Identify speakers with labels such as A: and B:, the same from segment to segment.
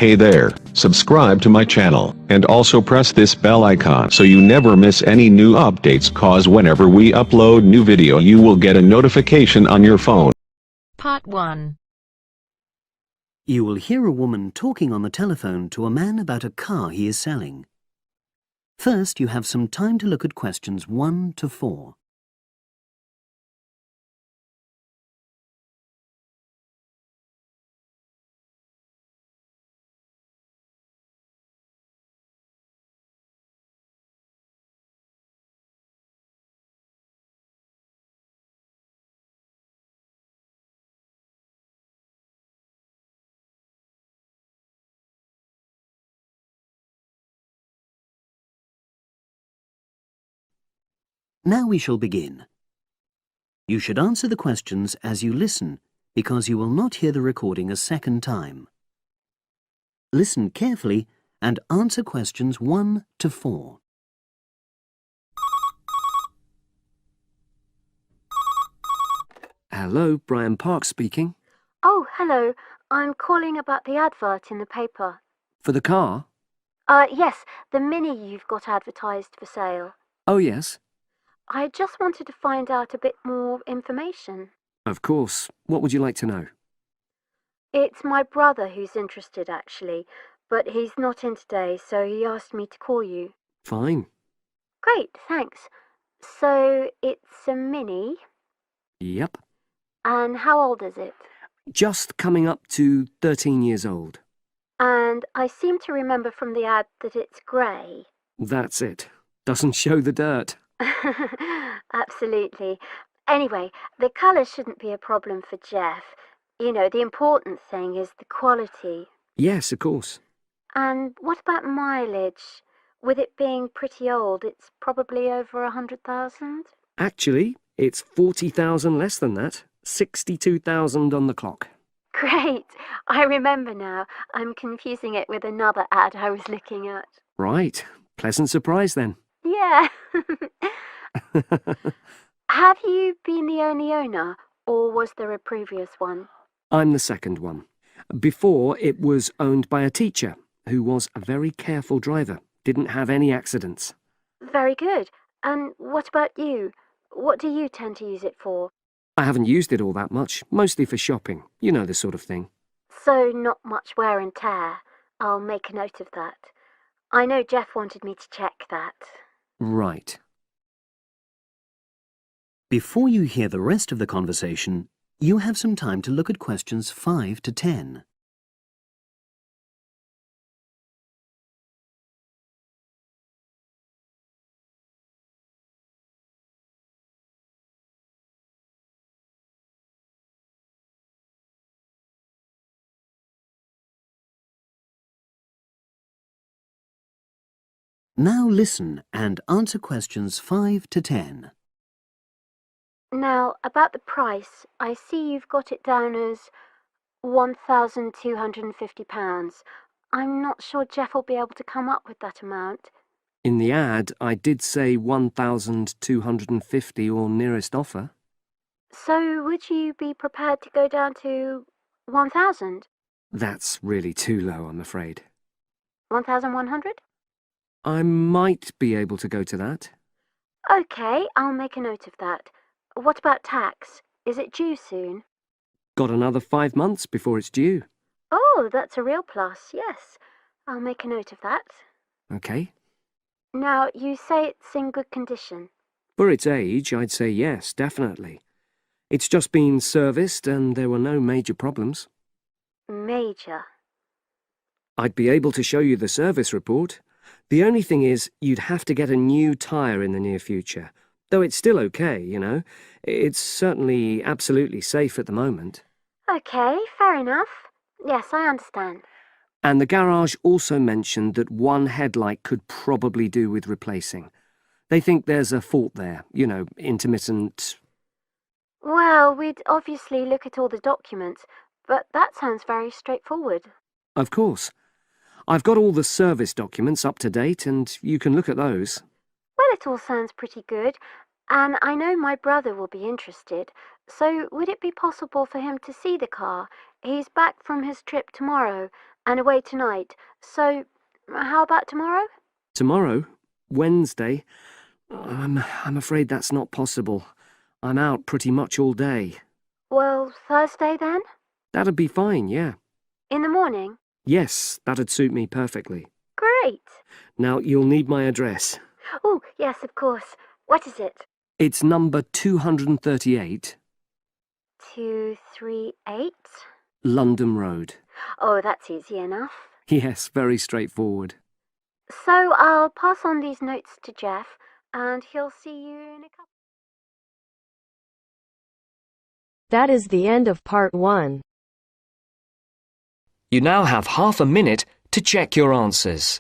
A: Hey there, subscribe to my channel, and also press this bell icon so you never miss any new updates, cause whenever we upload new video you will get a notification on your phone.
B: Part 1.
C: You will hear a woman talking on the telephone to a man about a car he is selling. First, you have some time to look at questions 1 to 4. Now we shall begin. You should answer the questions as you listen, because you will not hear the recording a second time. Listen carefully and answer questions 1 to 4.
D: Hello, Brian Park speaking.
E: Oh, hello. I'm calling about the advert in the paper.
D: For the car?
E: Yes, the Mini you've got advertised for sale.
D: Oh, yes.
E: I just wanted to find out a bit more information.
D: Of course. What would you like to know?
E: It's my brother who's interested, actually, but he's not in today, so he asked me to call you.
D: Fine.
E: Great, thanks. So, it's a Mini,
D: Yep.
E: and how old is it?
D: Just coming up to 13 years old.
E: And I seem to remember from the ad that it's grey.
D: That's it. Doesn't show the dirt.
E: Absolutely. Anyway, the colour shouldn't be a problem for Jeff. You know, the important thing is the quality.
D: Yes, of course.
E: And what about mileage? With it being pretty old, it's probably over 100,000?
D: Actually, it's 40,000 less than that. 62,000 on the clock.
E: Great! I remember now. I'm confusing it with another ad I was looking at.
D: Right. Pleasant surprise then.
E: Yeah. Have you been the only owner, or was there a previous one?
D: I'm the second one. Before, it was owned by a teacher who was a very careful driver. Didn't have any accidents.
E: Very good. And what about you? What do you tend to use it for?
D: I haven't used it all that much, mostly for shopping. You know the sort of thing.
E: So not much wear and tear. I'll make a note of that. I know Jeff wanted me to check that.
D: Right.
C: Before you hear the rest of the conversation, you have some time to look at questions 5 to 10. Now listen and answer questions 5 to 10.
E: Now, about the price, I see you've got it down as £1,250. I'm not sure Jeff will be able to come up with that amount.
D: In the ad, I did say 1,250 or nearest offer.
E: So would you be prepared to go down to 1,000?
D: That's really too low, I'm afraid.
E: 1,100?
D: I might be able to go to that.
E: OK, I'll make a note of that. What about tax? Is it due soon?
D: Got another 5 months before it's due.
E: Oh, that's a real plus, yes. I'll make a note of that.
D: OK.
E: Now, you say it's in good condition.
D: For its age, I'd say yes, definitely. It's just been serviced and there were no major problems.
E: Major.
D: I'd be able to show you the service report. The only thing is, you'd have to get a new tyre in the near future. Though it's still okay, you know. It's certainly absolutely safe at the moment.
E: OK, fair enough. Yes, I understand.
D: And the garage also mentioned that one headlight could probably do with replacing. They think there's a fault there, you know, intermittent.
E: Well, we'd obviously look at all the documents, but that sounds very straightforward.
D: Of course. I've got all the service documents up to date, and you can look at those.
E: Well, it all sounds pretty good, and I know my brother will be interested, so would it be possible for him to see the car? He's back from his trip tomorrow, and away tonight. So, how about tomorrow?
D: Tomorrow? Wednesday? I'm afraid that's not possible. I'm out pretty much all day.
E: Well, Thursday then?
D: That'd be fine, yeah.
E: In the morning?
D: Yes, that'd suit me perfectly.
E: Great.
D: Now, you'll need my address.
E: Oh, yes, of course. What is it?
D: It's number 238,
E: 238?
D: London Road.
E: Oh, that's easy enough.
D: Yes, very straightforward.
E: So I'll pass on these notes to Jeff, and he'll see you in a couple.
B: That is the end of part 1.
D: You now have half a minute to check your answers.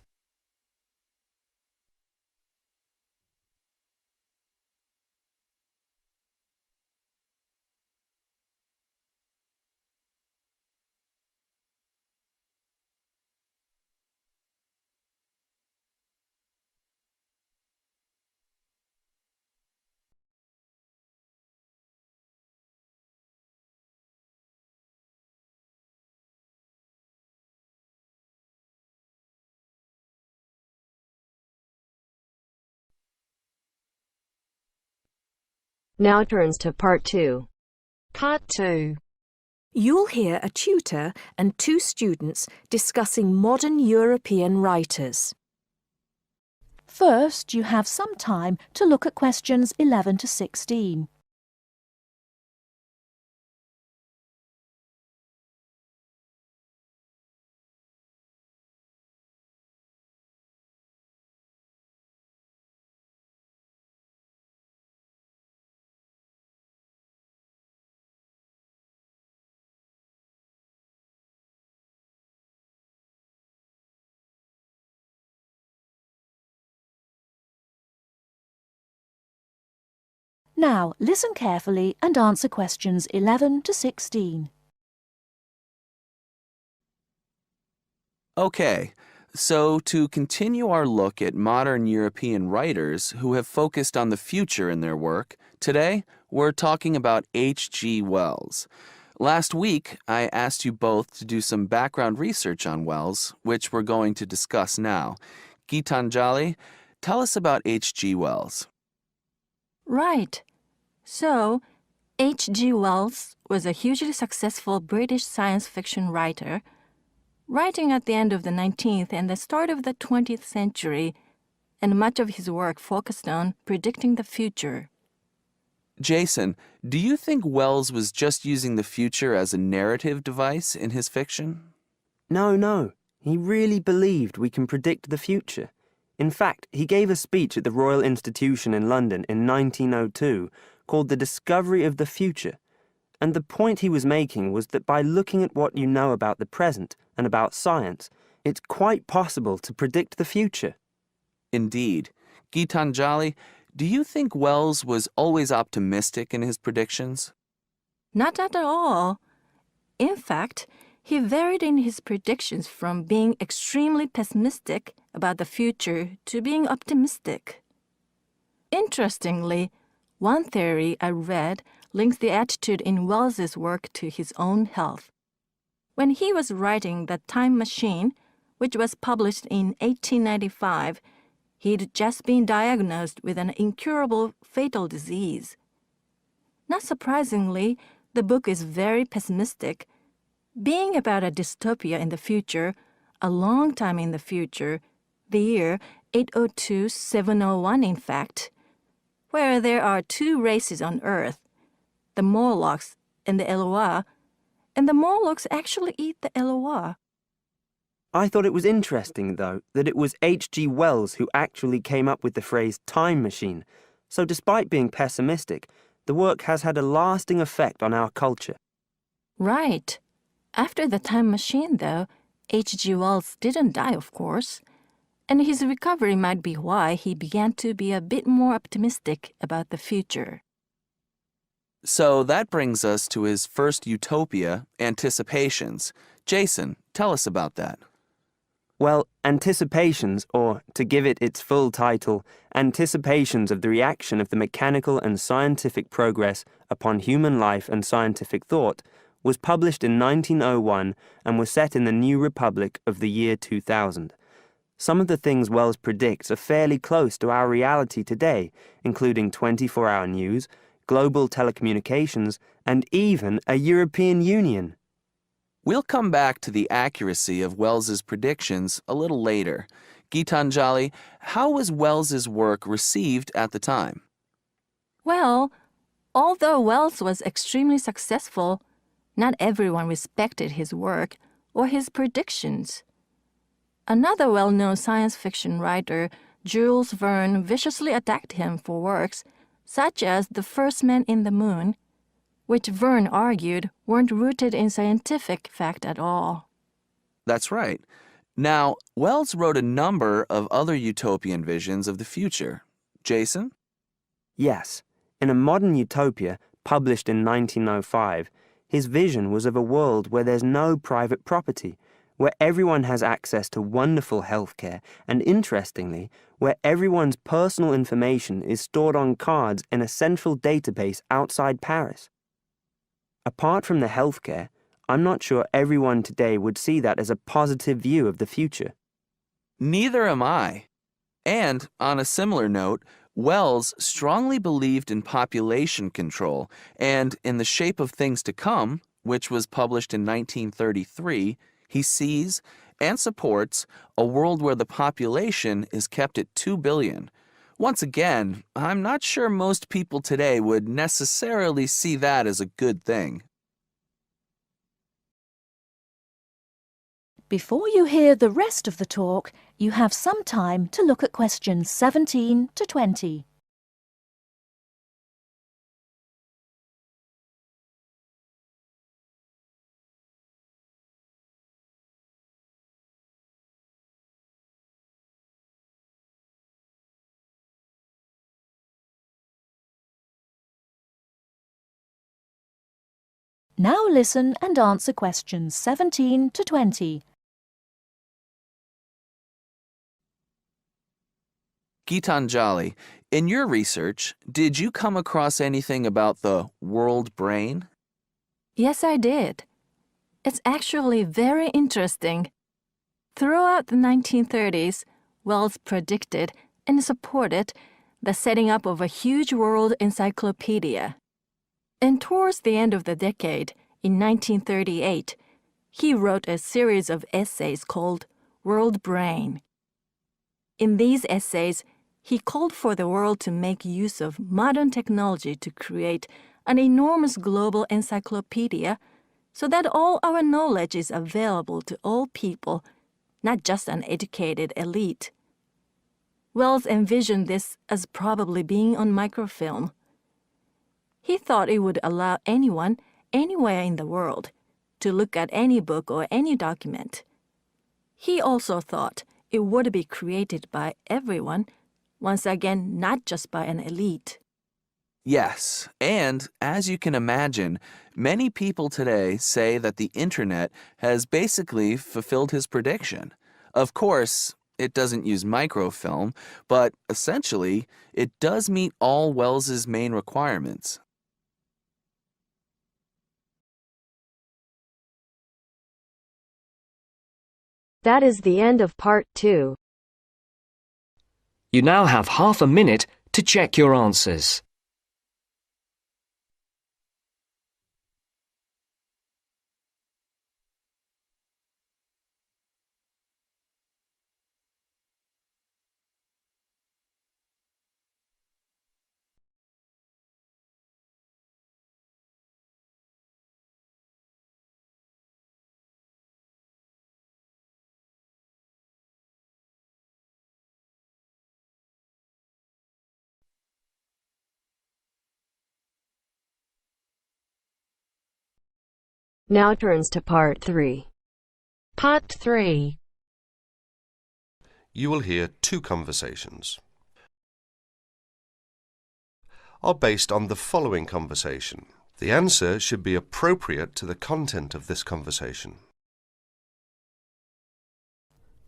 B: Now turns to part 2. Part 2.
F: You'll hear a tutor and 2 students discussing modern European writers.
G: First, you have some time to look at questions 11 to 16. Now, listen carefully and answer questions 11 to 16.
H: Okay, so to continue our look at modern European writers who have focused on the future in their work, today we're talking about H.G. Wells. Last week, I asked you both to do some background research on Wells, which we're going to discuss now. Gitanjali, tell us about H.G. Wells.
I: Right. So, H.G. Wells was a hugely successful British science fiction writer, writing at the end of the 19th and the start of the 20th century, and much of his work focused on predicting the future.
H: Jason, do you think Wells was just using the future as a narrative device in his fiction?
J: No. He really believed we can predict the future. In fact, he gave a speech at the Royal Institution in London in 1902 called The Discovery of the Future. And the point he was making was that by looking at what you know about the present and about science, it's quite possible to predict the future.
H: Indeed. Gitanjali, do you think Wells was always optimistic in his predictions?
I: Not at all. In fact, he varied in his predictions from being extremely pessimistic about the future to being optimistic. Interestingly, one theory I read links the attitude in Wells's work to his own health. When he was writing The Time Machine, which was published in 1895, he'd just been diagnosed with an incurable fatal disease. Not surprisingly, the book is very pessimistic, being about a dystopia in the future, a long time in the future, the year 802-701 in fact, where there are 2 races on Earth, the Morlocks and the Eloi, and the Morlocks actually eat the Eloi.
J: I thought it was interesting, though, that it was H.G. Wells who actually came up with the phrase time machine. So despite being pessimistic, the work has had a lasting effect on our culture.
I: Right. After The Time Machine, though, H.G. Wells didn't die, of course, and his recovery might be why he began to be a bit more optimistic about the future.
H: So that brings us to his first utopia, Anticipations. Jason, tell us about that.
J: Well, Anticipations, or to give it its full title, Anticipations of the Reaction of the Mechanical and Scientific Progress upon Human Life and Scientific Thought, was published in 1901 and was set in the New Republic of the year 2000. Some of the things Wells predicts are fairly close to our reality today, including 24-hour news, global telecommunications, and even a European Union.
H: We'll come back to the accuracy of Wells's predictions a little later. Gitanjali, how was Wells's work received at the time?
I: Well, although Wells was extremely successful, not everyone respected his work or his predictions. Another well-known science fiction writer, Jules Verne, viciously attacked him for works such as The First Man in the Moon, which Verne argued weren't rooted in scientific fact at all.
H: That's right. Now, Wells wrote a number of other utopian visions of the future. Jason?
J: Yes, in A Modern Utopia, published in 1905, his vision was of a world where there's no private property, where everyone has access to wonderful healthcare, and interestingly, where everyone's personal information is stored on cards in a central database outside Paris. Apart from the healthcare, I'm not sure everyone today would see that as a positive view of the future.
H: Neither am I. And, on a similar note, Wells strongly believed in population control and in The Shape of Things to Come, which was published in 1933, he sees and supports a world where the population is kept at 2 billion. Once again, I'm not sure most people today would necessarily see that as a good thing.
G: Before you hear the rest of the talk, you have some time to look at questions 17 to 20. Now listen and answer questions 17 to 20.
H: Gitanjali, in your research, did you come across anything about the world brain?
I: Yes, I did. It's actually very interesting. Throughout the 1930s, Wells predicted and supported the setting up of a huge world encyclopedia. And towards the end of the decade, in 1938, he wrote a series of essays called World Brain. In these essays, he called for the world to make use of modern technology to create an enormous global encyclopedia so that all our knowledge is available to all people, not just an educated elite. Wells envisioned this as probably being on microfilm. He thought it would allow anyone, anywhere in the world, to look at any book or any document. He also thought it would be created by everyone, once again, not just by an elite.
H: Yes, and as you can imagine, many people today say that the internet has basically fulfilled his prediction. Of course, it doesn't use microfilm, but essentially, it does meet all Wells's main requirements.
B: That is the end of part 2.
D: You now have half a minute to check your answers.
B: Now turns to part 3. Part 3.
K: You will hear two conversations. Are based on the following conversation. The answer should be appropriate to the content of this conversation.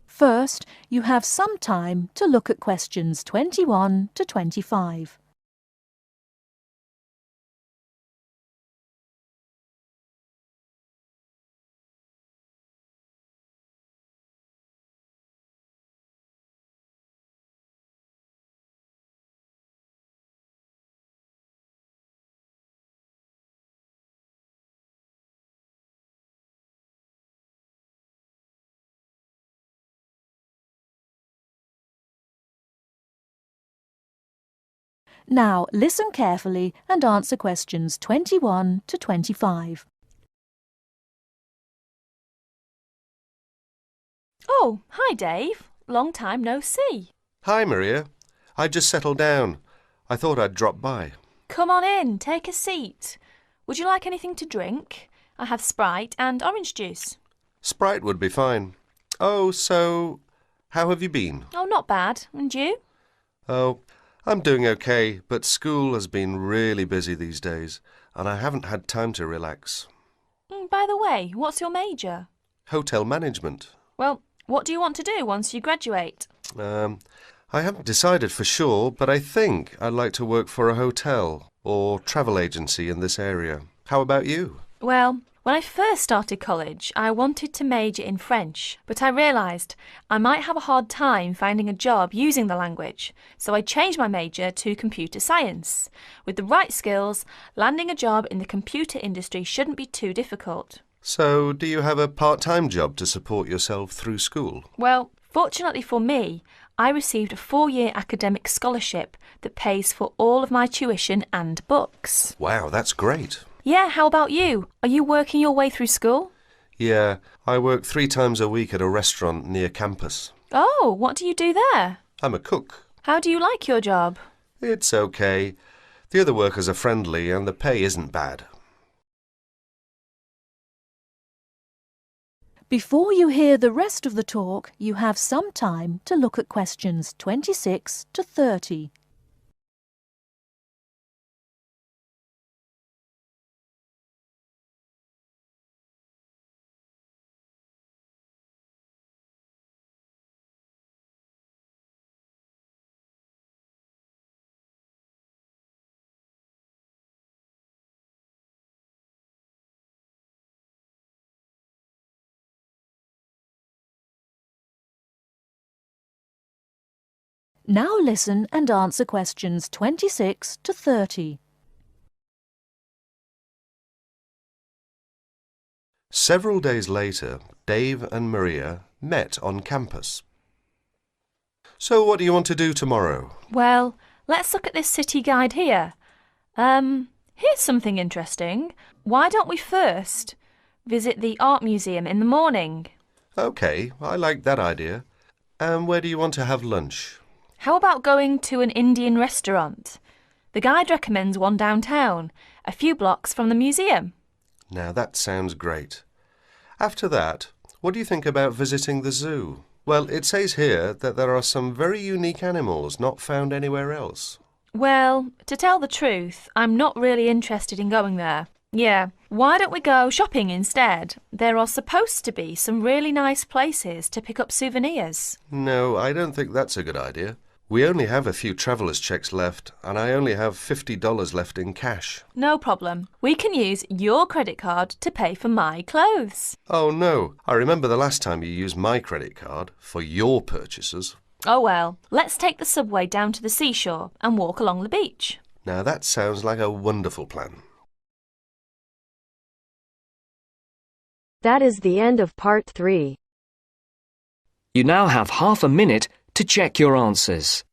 G: First, you have some time to look at questions 21 to 25. Now listen carefully and answer questions 21 to 25.
L: Oh, hi Dave. Long time no see.
K: Hi, Maria. I just settled down. I thought I'd drop by.
L: Come on in, take a seat. Would you like anything to drink? I have Sprite and orange juice.
K: Sprite would be fine. Oh, so how have you been?
L: Oh, not bad. And you?
K: Oh, I'm doing okay, but school has been really busy these days, and I haven't had time to relax.
L: By the way, what's your major?
K: Hotel management.
L: Well, what do you want to do once you graduate?
K: I haven't decided for sure, but I think I'd like to work for a hotel or travel agency in this area. How about you?
L: Well, when I first started college, I wanted to major in French, but I realised I might have a hard time finding a job using the language, so I changed my major to computer science. With the right skills, landing a job in the computer industry shouldn't be too difficult.
K: So, do you have a part-time job to support yourself through school?
L: Well, fortunately for me, I received a 4-year academic scholarship that pays for all of my tuition and books.
K: Wow, that's great.
L: Yeah, how about you? Are you working your way through school?
K: Yeah, I work 3 times a week at a restaurant near campus.
L: Oh, what do you do there?
K: I'm a cook.
L: How do you like your job?
K: It's okay. The other workers are friendly and the pay isn't bad.
G: Before you hear the rest of the talk, you have some time to look at questions 26 to 30. Now listen and answer questions 26 to 30.
K: Several days later, Dave and Maria met on campus. So what do you want to do tomorrow?
L: Well, let's look at this city guide here. Here's something interesting. Why don't we first visit the art museum in the morning?
K: Okay, I like that idea. And where do you want to have lunch?
L: How about going to an Indian restaurant? The guide recommends one downtown, a few blocks from the museum.
K: Now that sounds great. After that, what do you think about visiting the zoo? Well, it says here that there are some very unique animals not found anywhere else.
L: Well, to tell the truth, I'm not really interested in going there. Yeah, why don't we go shopping instead? There are supposed to be some really nice places to pick up souvenirs.
K: No, I don't think that's a good idea. We only have a few traveller's checks left, and I only have $50 left in cash.
L: No problem. We can use your credit card to pay for my clothes.
K: Oh no, I remember the last time you used my credit card for your purchases.
L: Oh well, let's take the subway down to the seashore and walk along the beach.
K: Now that sounds like a wonderful plan.
B: That is the end of part 3.
D: You now have half a minute to check your answers.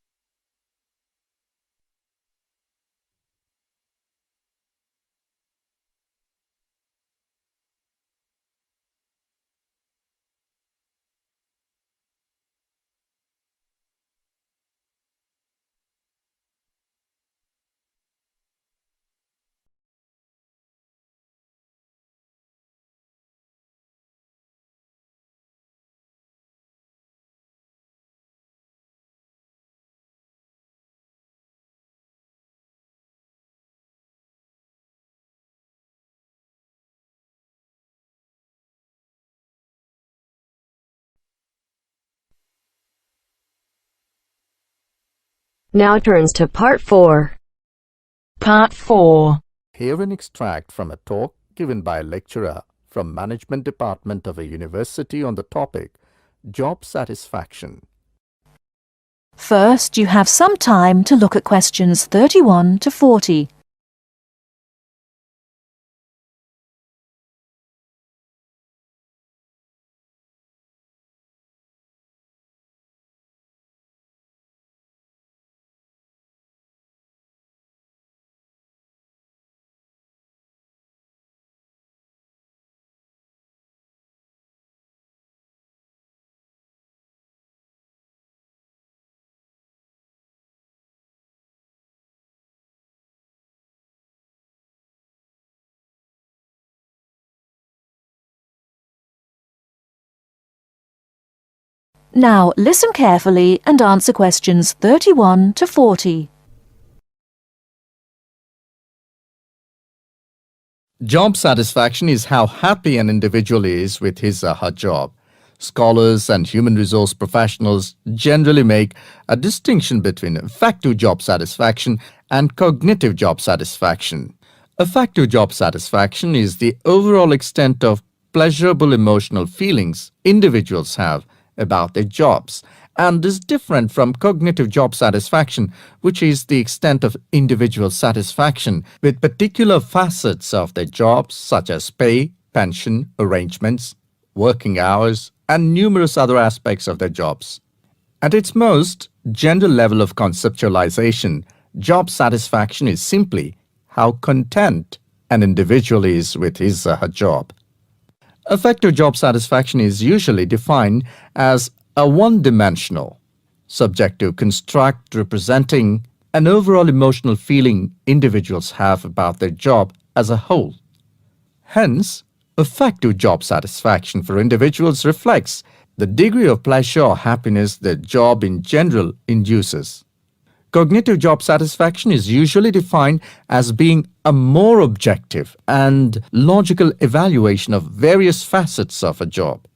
B: Now turns to part 4.
M: Part 4. Hear an extract from a talk given by a lecturer from Management Department of a university on the topic Job Satisfaction.
G: First, you have some time to look at questions 31 to 40. Now listen carefully and answer questions 31 to 40.
M: Job satisfaction is how happy an individual is with his or her job. Scholars and human resource professionals generally make a distinction between affective job satisfaction and cognitive job satisfaction. Affective job satisfaction is the overall extent of pleasurable emotional feelings individuals have about their jobs, and is different from cognitive job satisfaction, which is the extent of individual satisfaction with particular facets of their jobs such as pay, pension, arrangements, working hours, and numerous other aspects of their jobs. At its most general level of conceptualization, job satisfaction is simply how content an individual is with his or her job. Affective job satisfaction is usually defined as a one-dimensional, subjective construct representing an overall emotional feeling individuals have about their job as a whole. Hence, affective job satisfaction for individuals reflects the degree of pleasure or happiness their job in general induces. Cognitive job satisfaction is usually defined as being a more objective and logical evaluation of various facets of a job.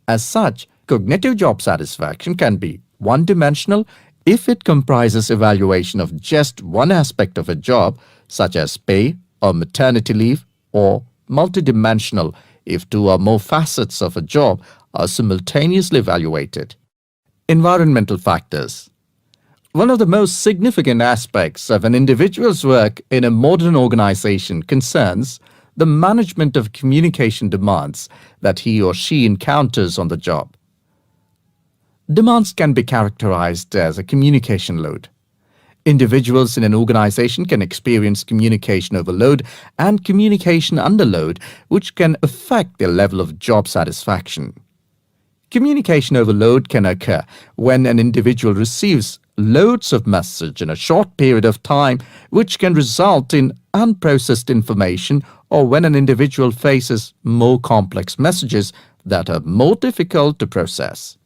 M: As such, cognitive job satisfaction can be one-dimensional if it comprises evaluation of just one aspect of a job, such as pay or maternity leave, or multidimensional if two or more facets of a job are simultaneously evaluated. Environmental factors. One of the most significant aspects of an individual's work in a modern organization concerns the management of communication demands that he or she encounters on the job. Demands can be characterized as a communication load. Individuals in an organization can experience communication overload and communication underload, which can affect their level of job satisfaction. Communication overload can occur when an individual receives loads of message in a short period of time, which can result in unprocessed information, or when an individual faces more complex messages that are more difficult to process.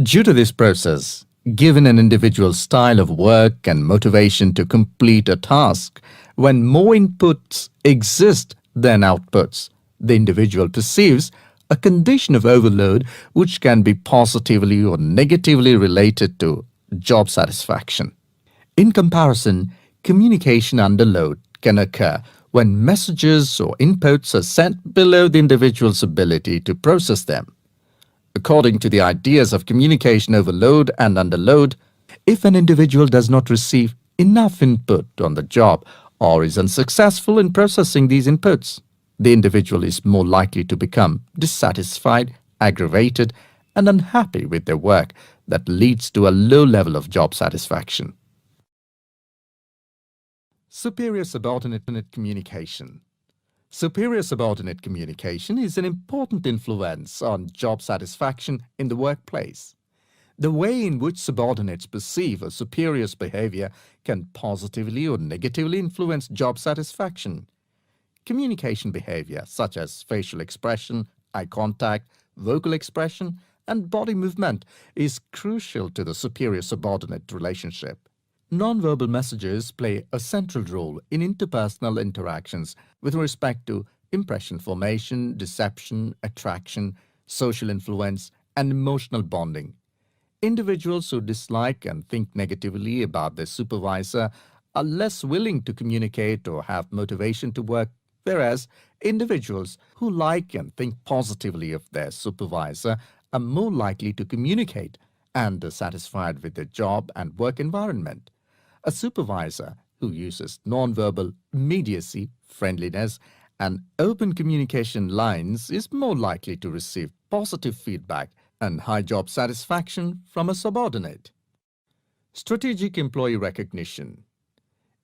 M: Due to this process, given an individual's style of work and motivation to complete a task, when more inputs exist than outputs, the individual perceives a condition of overload which can be positively or negatively related to job satisfaction. In comparison, communication underload can occur when messages or inputs are sent below the individual's ability to process them. According to the ideas of communication overload and underload, if an individual does not receive enough input on the job or is unsuccessful in processing these inputs, the individual is more likely to become dissatisfied, aggravated, and unhappy with their work that leads to a low level of job satisfaction. Superior subordinate communication. Superior subordinate communication is an important influence on job satisfaction in the workplace. The way in which subordinates perceive a superior's behavior can positively or negatively influence job satisfaction. Communication behavior such as facial expression, eye contact, vocal expression, and body movement is crucial to the superior-subordinate relationship. Nonverbal messages play a central role in interpersonal interactions with respect to impression formation, deception, attraction, social influence, and emotional bonding. Individuals who dislike and think negatively about their supervisor are less willing to communicate or have motivation to work, whereas individuals who like and think positively of their supervisor are more likely to communicate and are satisfied with their job and work environment. A supervisor who uses nonverbal immediacy, friendliness, and open communication lines is more likely to receive positive feedback and high job satisfaction from a subordinate. Strategic employee recognition.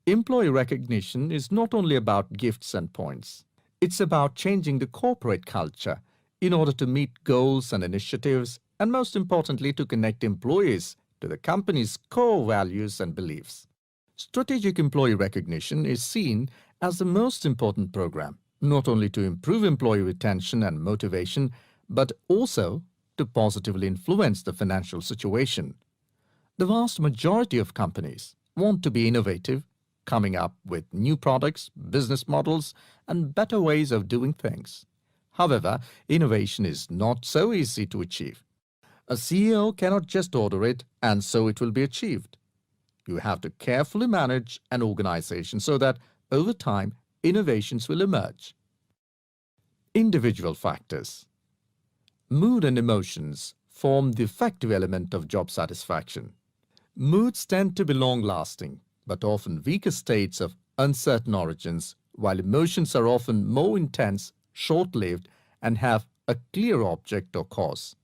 M: Employee recognition is not only about gifts and points. It's about changing the corporate culture in order to meet goals and initiatives, and most importantly, to connect employees to the company's core values and beliefs. Strategic employee recognition is seen as the most important program, not only to improve employee retention and motivation, but also to positively influence the financial situation. The vast majority of companies want to be innovative, coming up with new products, business models, and better ways of doing things. However, innovation is not so easy to achieve. A CEO cannot just order it and so it will be achieved. You have to carefully manage an organization so that over time, innovations will emerge. Individual factors. Mood and emotions form the effective element of job satisfaction. Moods tend to be long-lasting, but often weaker states of uncertain origins, while emotions are often more intense, short-lived, and have a clear object or cause.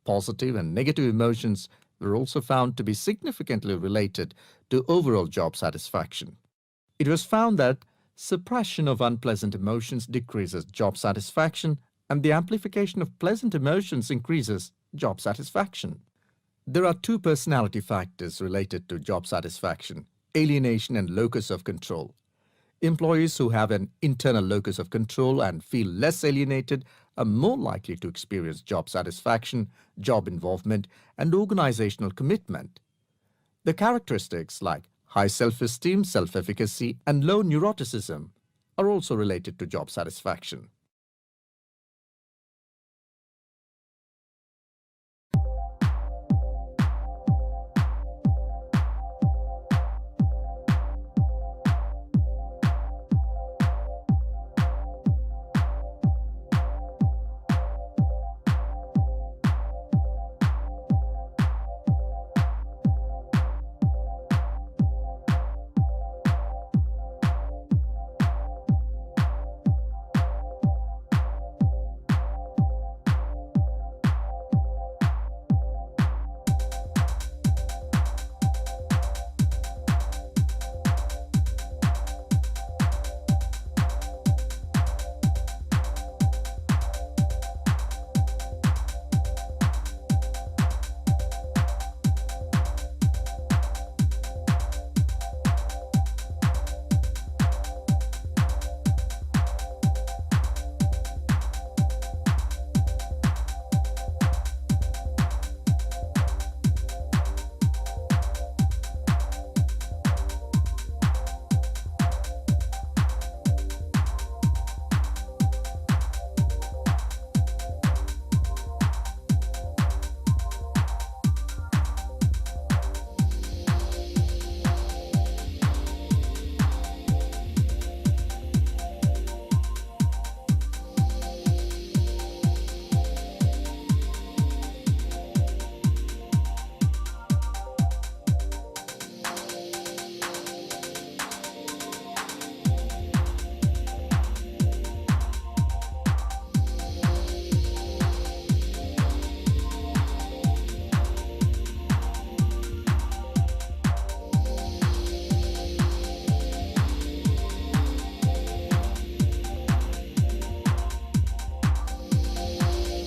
M: Positive and negative emotions were also found to be significantly related to overall job satisfaction. It was found that suppression of unpleasant emotions decreases job satisfaction, and the amplification of pleasant emotions increases job satisfaction. There are two personality factors related to job satisfaction: alienation and locus of control. Employees who have an internal locus of control and feel less alienated are more likely to experience job satisfaction, job involvement, and organizational commitment. The characteristics like high self-esteem, self-efficacy, and low neuroticism are also related to job satisfaction.